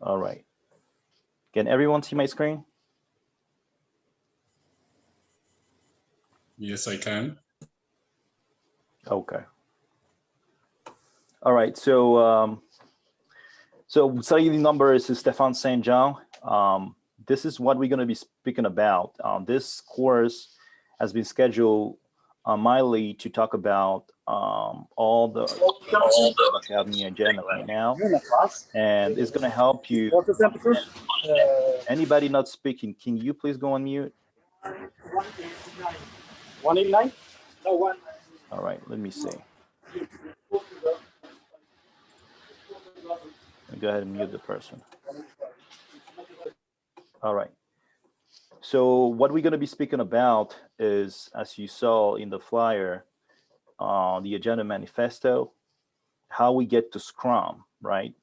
All right. Can everyone see my screen? Yes, I can. Okay. All right. So study number is Stefan St. John. This is what we're going to be speaking about. This course has been scheduled on my lead to talk about all the that you have in the agenda right now, and it's going to help you. Anybody not speaking, can you please go on mute? 189? No, one. All right, let me see. Go ahead and mute the person. All right. So what we're going to be speaking about is, as you saw in the flyer, the agenda manifesto, how we get to Scrum, right?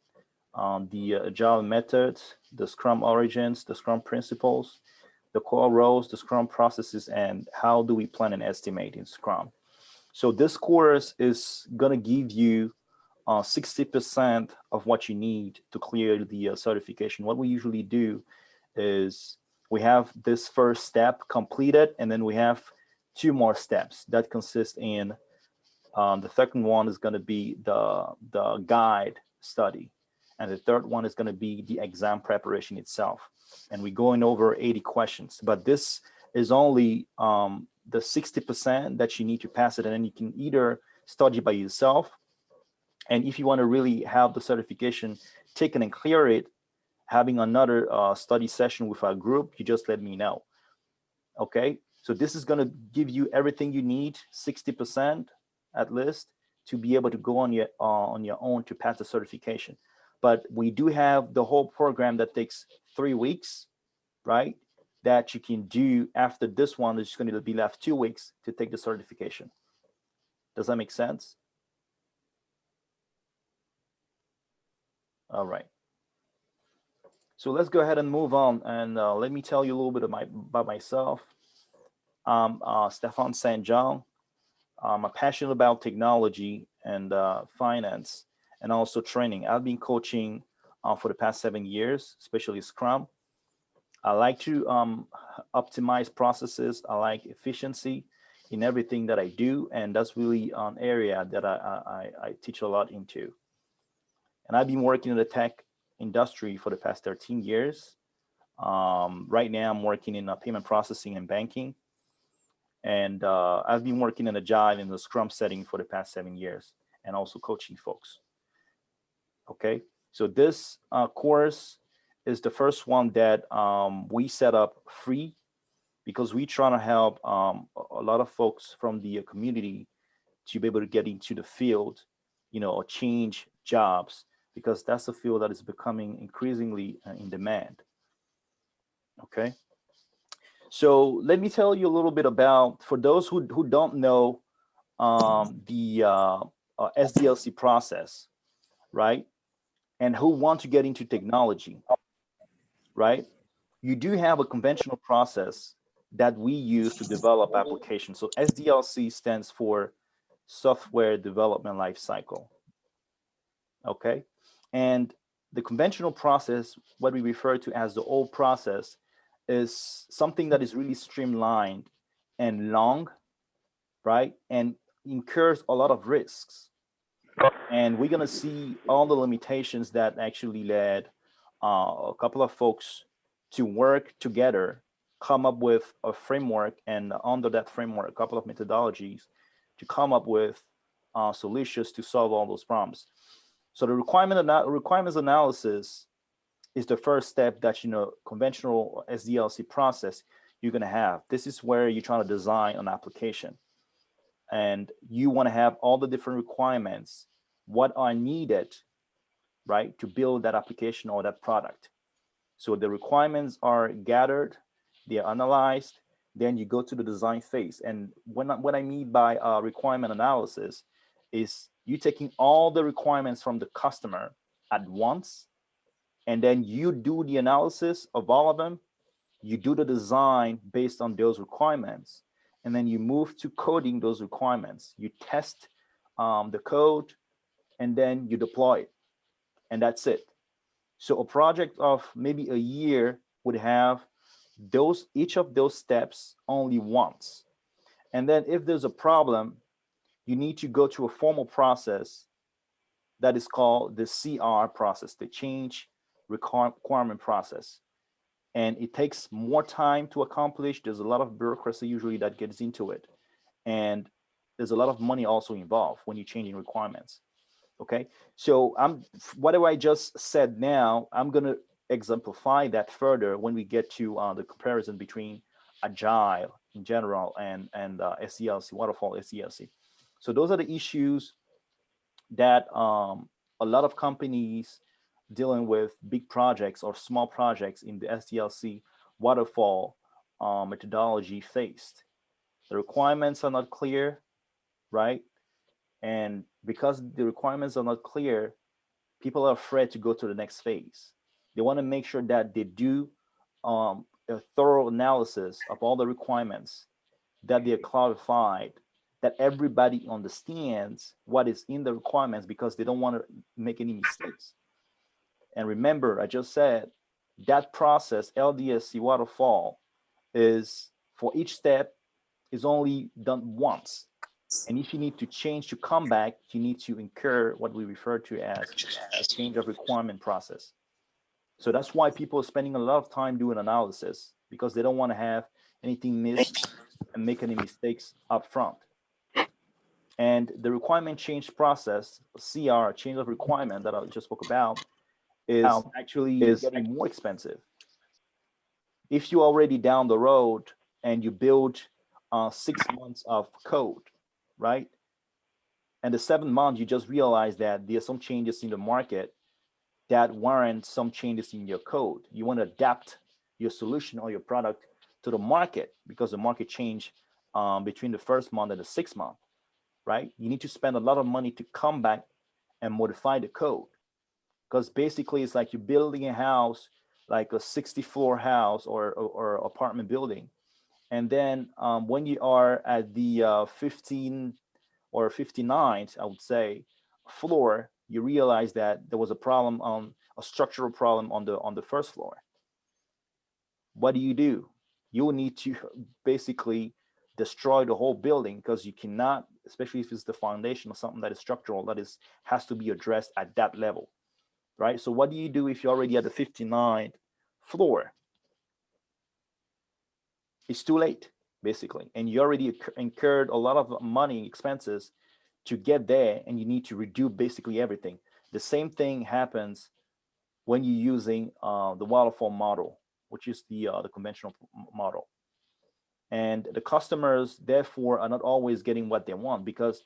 The Agile methods, the Scrum origins, the Scrum principles, the core roles, the Scrum processes, and how do we plan and estimate in Scrum. So this course is going to give you 60% of what you need to clear the certification. What we usually do is we have this first step completed, and then we have 2 more steps that consist in the second one is going to be the guide study, and the third one is going to be the exam preparation itself. And we're going over 80 questions, but this is only the 60% that you need to pass it, and then you can either study by yourself, and if you want to really have the certification taken and clear it, having another study session with our group, you just let me know. Okay, so this is going to give you everything you need, 60% at least, to be able to go on your own to pass the certification. But we do have the whole program that takes 3 weeks, right? That you can do after this one. It's going to be left 2 weeks to take the certification. Does that make sense? All right. So let's go ahead and move on, and let me tell you a little bit about myself. I'm Stefan St. John. I'm passionate about technology and finance, and also training. I've been coaching for the past 7 years, especially Scrum. I like to optimize processes. I like efficiency in everything that I do, and that's really an area that I teach a lot into. And I've been working in the tech industry for the past 13 years. Right now, I'm working in payment processing and banking. And I've been working in Agile in the Scrum setting for the past 7 years, and also coaching folks. Okay, so this course is the first one that we set up free, because we try to help a lot of folks from the community to be able to get into the field, or change jobs, because that's a field that is becoming increasingly in demand. Okay. So let me tell you a little bit about, for those who don't know the SDLC process, right? And who want to get into technology, right? You do have a conventional process that we use to develop applications. So SDLC stands for Software Development Lifecycle. Okay. And the conventional process, what we refer to as the old process, is something that is really streamlined and long, right? And incurs a lot of risks. And we're going to see all the limitations that actually led a couple of folks to work together, come up with a framework, and under that framework, a couple of methodologies to come up with solutions to solve all those problems. So the requirements analysis is the first step that, conventional SDLC process you're going to have. This is where you're trying to design an application, and you want to have all the different requirements, what are needed, right, to build that application or that product. So the requirements are gathered, they're analyzed, then you go to the design phase. And what I mean by requirement analysis is you taking all the requirements from the customer at once, and then you do the analysis of all of them, you do the design based on those requirements, and then you move to coding those requirements. You test the code, and then you deploy it, and that's it. So a project of maybe a year would have each of those steps only once. And then if there's a problem, you need to go to a formal process that is called the CR process, the change requirement process. And it takes more time to accomplish. There's a lot of bureaucracy usually that gets into it. And there's a lot of money also involved when you're changing requirements. Okay, so whatever I just said now, I'm going to exemplify that further when we get to the comparison between Agile in general and SDLC, waterfall SDLC. So those are the issues that a lot of companies dealing with big projects or small projects in the SDLC waterfall methodology faced. The requirements are not clear, right? And because the requirements are not clear, people are afraid to go to the next phase. They want to make sure that they do a thorough analysis of all the requirements, that they are clarified, that everybody understands what is in the requirements because they don't want to make any mistakes. And remember, I just said that process, LDSC waterfall, is for each step is only done once. And if you need to change to come back, you need to incur what we refer to as a change of requirement process. So that's why people are spending a lot of time doing analysis, because they don't want to have anything missed and make any mistakes up front. And the requirement change process, CR, change of requirement that I just spoke about, is actually getting more expensive. If you're already down the road and you build 6 months of code, right? And the 7th month, you just realize that there are some changes in the market that warrant some changes in your code. You want to adapt your solution or your product to the market because the market changed between the 1st month and the 6th month, right? You need to spend a lot of money to come back and modify the code, because basically it's like you're building a house, like a 60-floor house or apartment building. And then when you are at the 15 or 59th, I would say, floor, you realize that there was a problem on a structural problem on the 1st floor. What do? You will need to basically destroy the whole building, because you cannot, especially if it's the foundation or something that is structural, that has to be addressed at that level, right? So what do you do if you're already at the 59th floor? It's too late, basically, and you already incurred a lot of money expenses to get there, and you need to redo basically everything. The same thing happens when you're using the waterfall model, which is the conventional model. And the customers, therefore, are not always getting what they want, because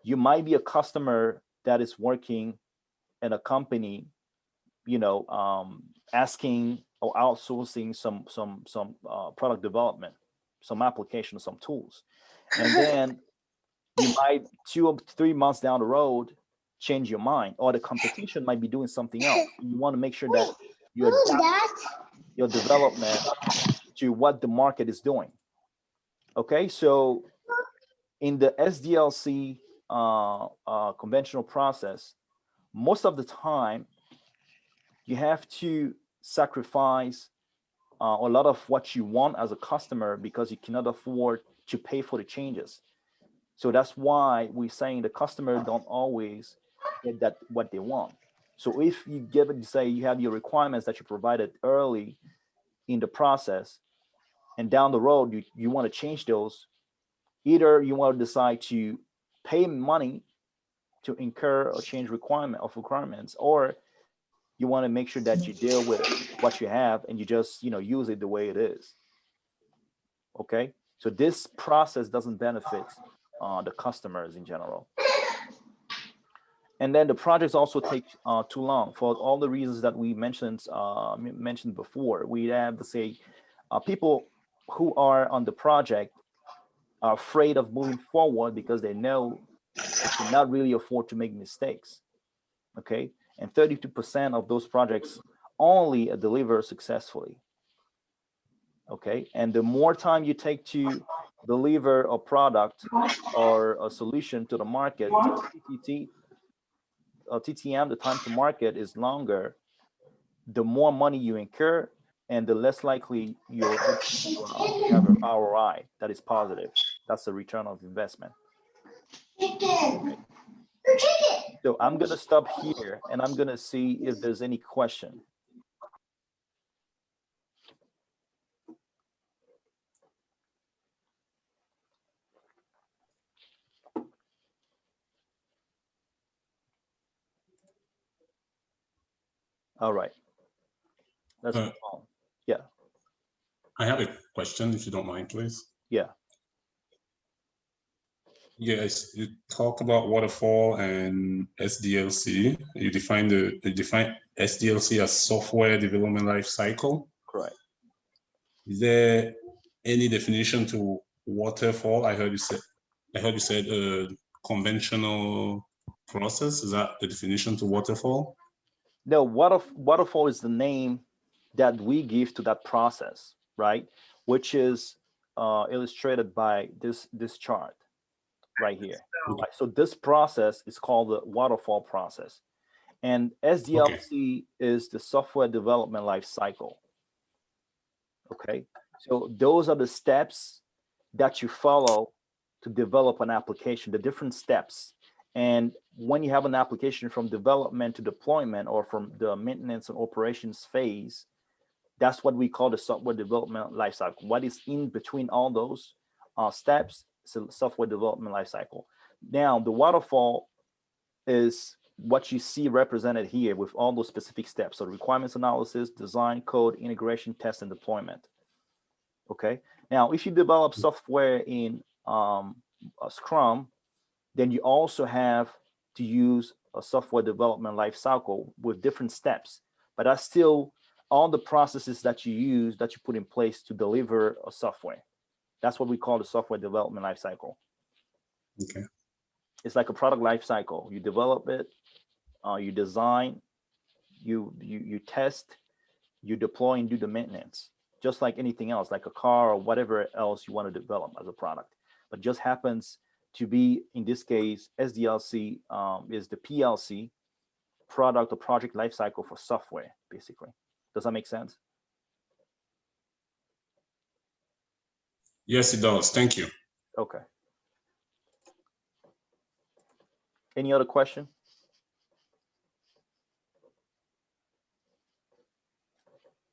you might be a customer that is working in a company, asking or outsourcing some product development, some application, some tools, and then you might 2 or 3 months down the road change your mind, or the competition might be doing something else. You want to make sure that you adapt your development to what the market is doing. Okay, so in the SDLC conventional process, most of the time you have to sacrifice a lot of what you want as a customer, because you cannot afford to pay for the changes. So that's why we're saying the customer don't always get that what they want. So if you give it, say you have your requirements that you provided early in the process, and down the road you want to change those, either you want to decide to pay money to incur a change requirements, or you want to make sure that you deal with what you have and you just use it the way it is. Okay, so this process doesn't benefit the customers in general. And then the projects also take too long for all the reasons that we mentioned before. We have to say people who are on the project are afraid of moving forward because they know they cannot really afford to make mistakes. Okay, and 32% of those projects only deliver successfully. Okay, and the more time you take to deliver a product or a solution to the market, TTM, the time to market is longer, the more money you incur, and the less likely you'll have an ROI that is positive. That's the return of investment. Okay. So I'm going to stop here and I'm going to see if there's any question. All right. Let's move on. Yeah. I have a question, if you don't mind, please. Yeah. Yes, you talk about waterfall and SDLC. You define SDLC as software development life cycle. Correct. Is there any definition to waterfall? I heard you said conventional process. Is that the definition to waterfall? No, waterfall is the name that we give to that process, right? Which is illustrated by this chart right here. Right? So this process is called the waterfall process, and SDLC is the software development life cycle. Okay, so those are the steps that you follow to develop an application, the different steps. And when you have an application from development to deployment, or from the maintenance and operations phase, that's what we call the software development lifecycle. What is in between all those steps is a software development lifecycle. Now, the waterfall is what you see represented here with all those specific steps. So requirements analysis, design, code, integration, test, and deployment. Okay. Now, if you develop software in Scrum, then you also have to use a software development lifecycle with different steps. But that's still all the processes that you use, that you put in place to deliver a software. That's what we call the software development lifecycle. Okay. It's like a product lifecycle. You develop it, you design, you test, you deploy, and do the maintenance. Just like anything else, like a car or whatever else you want to develop as a product. But just happens to be, in this case, SDLC is the PLC, product or project lifecycle for software, basically. Does that make sense? Yes, it does. Thank you. Okay. Any other question?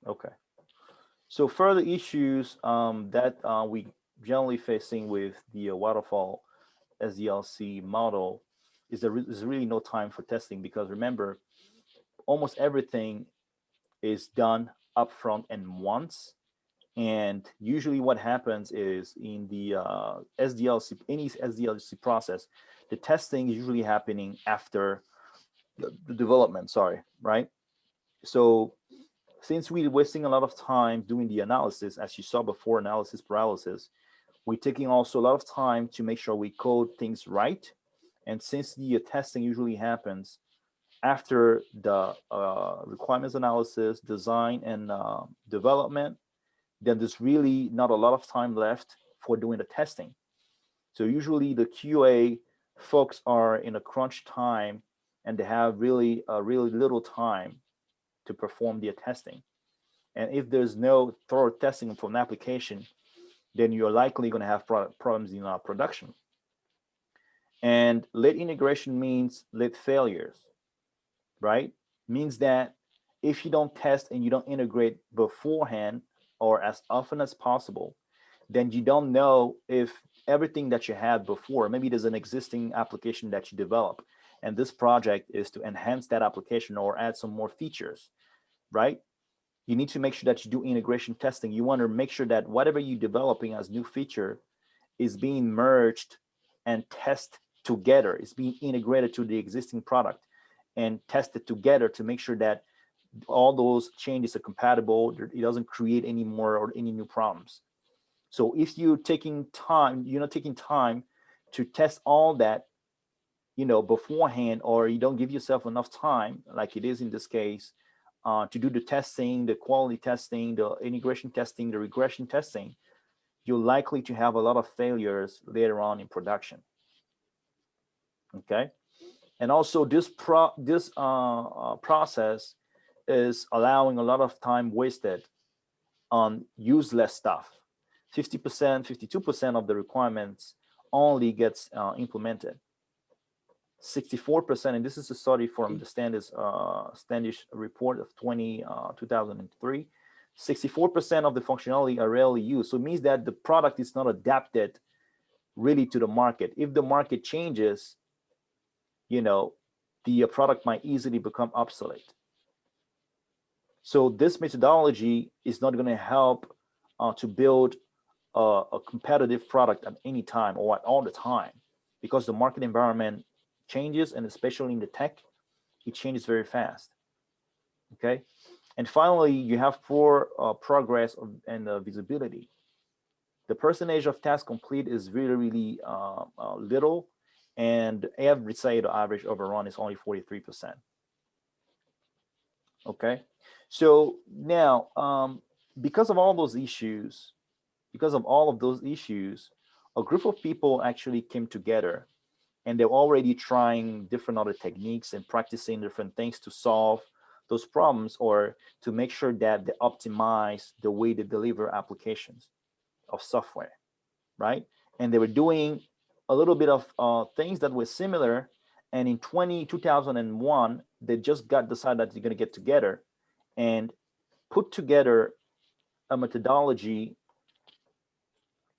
Okay. So further issues that we generally facing with the waterfall SDLC model is there's really no time for testing, because remember, almost everything is done upfront and once. And usually what happens is in the SDLC, any SDLC process, the testing is usually happening after the development, right? So since we're wasting a lot of time doing the analysis, as you saw before, analysis paralysis, we're taking also a lot of time to make sure we code things right. And since the testing usually happens after the requirements analysis, design, and development, then there's really not a lot of time left for doing the testing. So usually the QA folks are in a crunch time, and they have really little time to perform their testing. And if there's no thorough testing for an application, then you're likely going to have problems in production. And late integration means late failures, right? Means that if you don't test and you don't integrate beforehand or as often as possible, then you don't know if everything that you had before, maybe there's an existing application that you develop, and this project is to enhance that application or add some more features, right? You need to make sure that you do integration testing. You want to make sure that whatever you're developing as new feature is being merged and tested together. It's being integrated to the existing product and tested together to make sure that all those changes are compatible. It doesn't create any more or any new problems. So if you're taking time, you're not taking time to test all that, beforehand, or you don't give yourself enough time, like it is in this case, to do the testing, the quality testing, the integration testing, the regression testing, you're likely to have a lot of failures later on in production. Okay. And also this process is allowing a lot of time wasted on useless stuff. 50%, 52% of the requirements only gets implemented. 64%, and this is a study from the Standish report of 2003, 64% of the functionality are rarely used. So it means that the product is not adapted really to the market. If the market changes, you know, the product might easily become obsolete. So this methodology is not going to help to build a competitive product at any time or at all the time, because the market environment changes, and especially in the tech, it changes very fast. Okay, and finally, you have poor progress and visibility. The percentage of tasks complete is really little, and average, say the average overrun is only 43%. Okay, so now because of all those issues, a group of people actually came together, and they're already trying different other techniques and practicing different things to solve those problems, or to make sure that they optimize the way they deliver applications of software, right? And they were doing a little bit of things that were similar. And in 2001, they just decided that they're going to get together and put together a methodology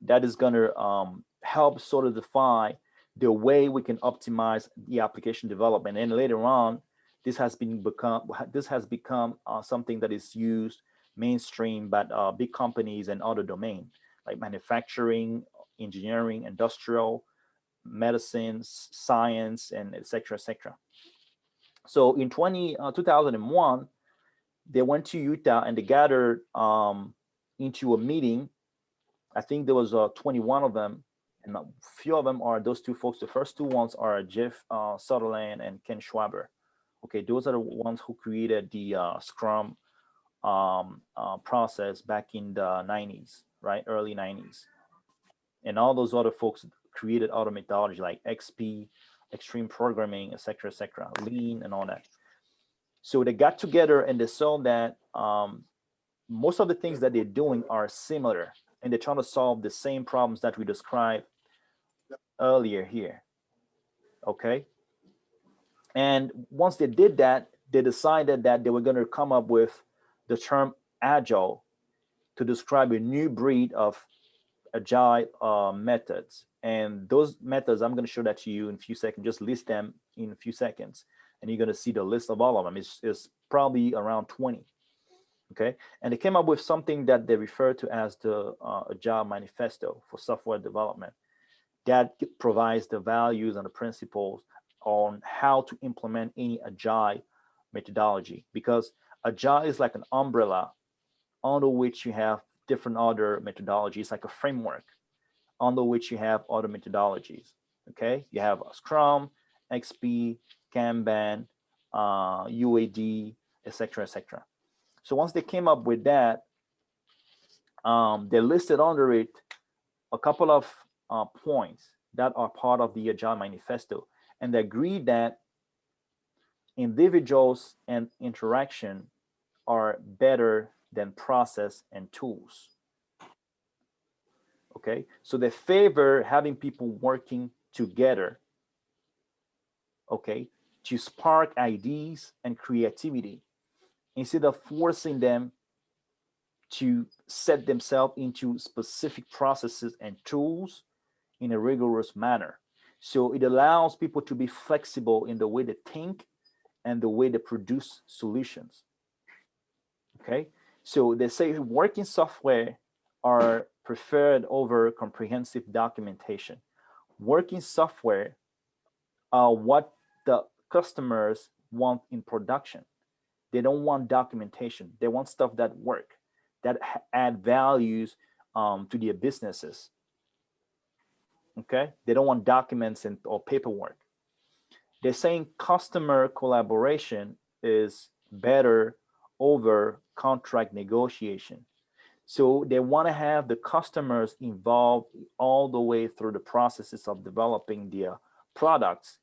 that is going to help solidify the way we can optimize the application development. And later on, this has become something that is used mainstream by big companies and other domains like manufacturing, engineering, industrial, medicine, science, and et cetera, et cetera. So in 2001, they went to Utah and they gathered into a meeting. I think there was 21 of them, and a few of them are those two folks. The first two ones are Jeff Sutherland and Ken Schwaber. Okay, those are the ones who created the Scrum process back in the 90s, right? Early 90s. And all those other folks created other methodology like XP, extreme programming, etc., lean, and all that. So they got together and they saw that most of the things that they're doing are similar, and they're trying to solve the same problems that we described earlier here. Okay. And once they did that, they decided that they were going to come up with the term Agile to describe a new breed of Agile methods. And those methods, I'm going to show that to you in a few seconds. Just list them in a few seconds, and you're going to see the list of all of them. It's probably around 20. Okay. And they came up with something that they refer to as the Agile Manifesto for software development, that provides the values and the principles on how to implement any Agile methodology, because Agile is like an umbrella under which you have different other methodologies, like a framework under which you have other methodologies. Okay, you have Scrum, XP, Kanban, UAD, etc., etc. So once they came up with that, they listed under it a couple of points that are part of the Agile Manifesto, and they agreed that individuals and interaction are better than process and tools. Okay, so they favor having people working together, okay, to spark ideas and creativity, instead of forcing them to set themselves into specific processes and tools in a rigorous manner. So it allows people to be flexible in the way they think and the way they produce solutions. Okay, so they say working software are preferred over comprehensive documentation. Working software are what the customers want in production. They don't want documentation. They want stuff that work, that add values to their businesses. Okay, they don't want documents or paperwork. They're saying customer collaboration is better over contract negotiation. So they want to have the customers involved all the way through the processes of developing their products,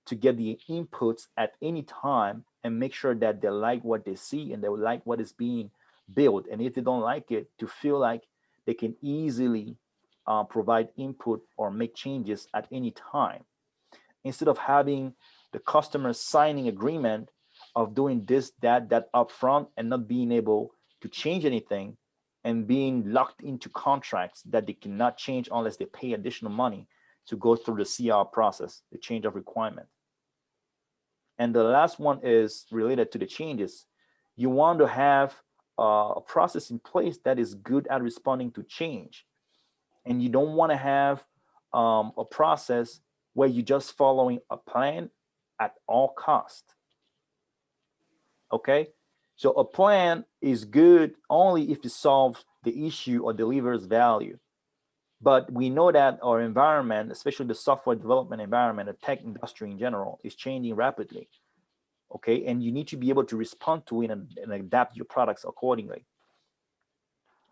to get the inputs at any time and make sure that they like what they see and they like what is being built. And if they don't like it, to feel like they can easily provide input or make changes at any time, instead of having the customer signing agreement of doing this, that upfront and not being able to change anything, and being locked into contracts that they cannot change unless they pay additional money to go through the CR process, the change of requirement. And the last one is related to the changes. You want to have a process in place that is good at responding to change. And you don't want to have a process where you're just following a plan at all cost. Okay? So a plan is good only if it solves the issue or delivers value. But we know that our environment, especially the software development environment, the tech industry in general, is changing rapidly. Okay, and you need to be able to respond to it and adapt your products accordingly.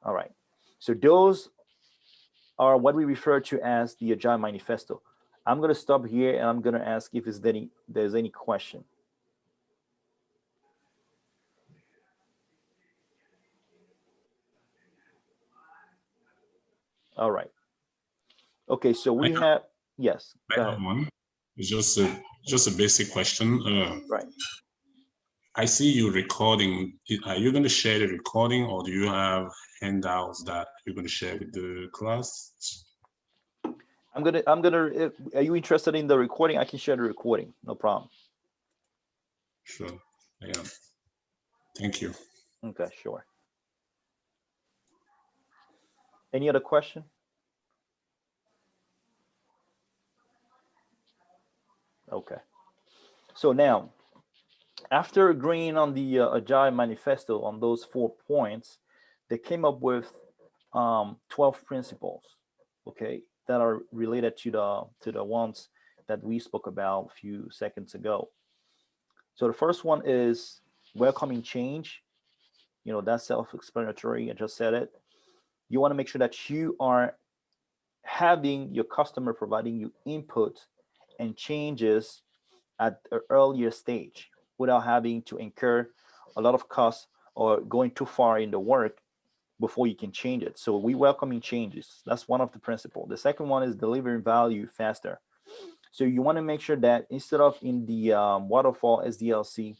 All right, so those are what we refer to as the Agile Manifesto. I'm going to stop here and I'm going to ask if there's any question. All right. Okay, so we have, yes, go ahead. One. It's just a basic question. Right. I see you recording. Are you going to share the recording, or do you have handouts that you're going to share with the class? I'm gonna. Are you interested in the recording? I can share the recording. No problem. Sure. Yeah. Thank you. Okay, sure. Any other question? Okay. So now, after agreeing on the Agile Manifesto on those 4 points, they came up with 12 principles, okay, that are related to the ones that we spoke about a few seconds ago. So the first one is welcoming change. You know, that's self-explanatory. I just said it. You want to make sure that you are having your customer providing you input and changes at an earlier stage without having to incur a lot of costs or going too far in the work before you can change it. So we welcoming changes. That's one of the principles. The second one is delivering value faster. So you want to make sure that instead of in the waterfall SDLC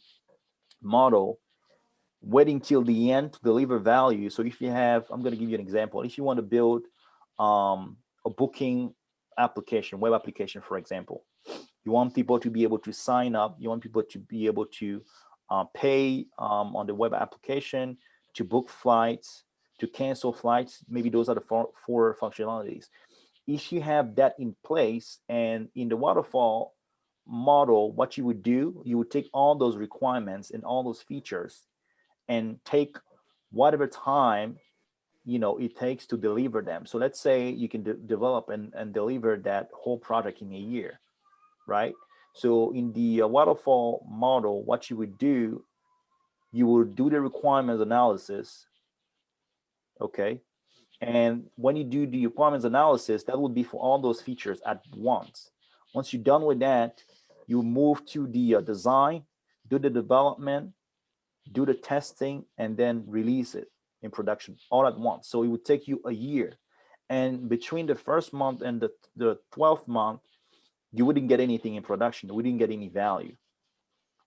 model, waiting till the end to deliver value. So if you have, I'm going to give you an example. If you want to build a booking application, web application, for example, you want people to be able to sign up. You want people to be able to pay on the web application, to book flights, to cancel flights. Maybe those are the four functionalities. If you have that in place, and in the waterfall model, what you would do, you would take all those requirements and all those features and take whatever time it takes to deliver them. So let's say you can develop and deliver that whole project in a year, right? So in the waterfall model, what you would do, you will do the requirements analysis, okay? And when you do the requirements analysis, that would be for all those features at once. Once you're done with that, you move to the design, do the development, do the testing, and then release it in production all at once. So it would take you a year. And between the first month and the 12th month, you wouldn't get anything in production. You wouldn't get any value.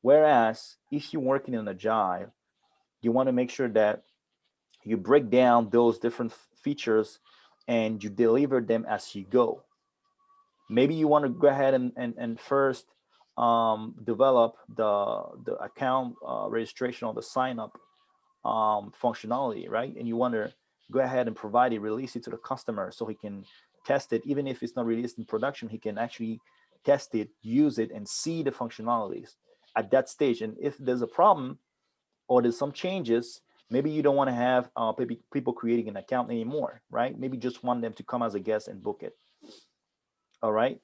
Whereas if you're working in Agile, you want to make sure that you break down those different features and you deliver them as you go. Maybe you want to go ahead and first develop the account registration or the sign up functionality, right? And you want to go ahead and provide it, release it to the customer so he can test it. Even if it's not released in production, he can actually test it, use it, and see the functionalities at that stage. And if there's a problem or there's some changes, maybe you don't want to have people creating an account anymore, right? Maybe just want them to come as a guest and book it. All right.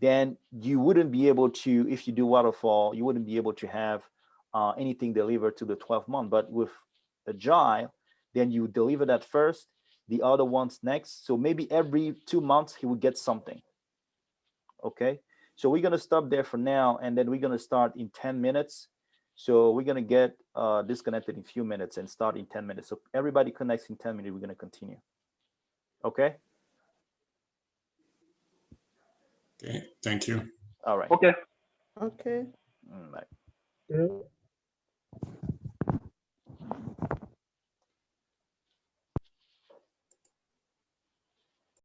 Then you wouldn't be able to, if you do waterfall, you wouldn't be able to have anything delivered to the 12th month. But with Agile, then you deliver that first, the other ones next. So maybe every 2 months he would get something. Okay. So we're gonna stop there for now, and then we're gonna start in 10 minutes. So we're gonna get disconnected in a few minutes and start in 10 minutes. So everybody connects in 10 minutes, we're gonna continue. Okay? Okay, thank you. All right. Okay. Okay. Bye. Yeah.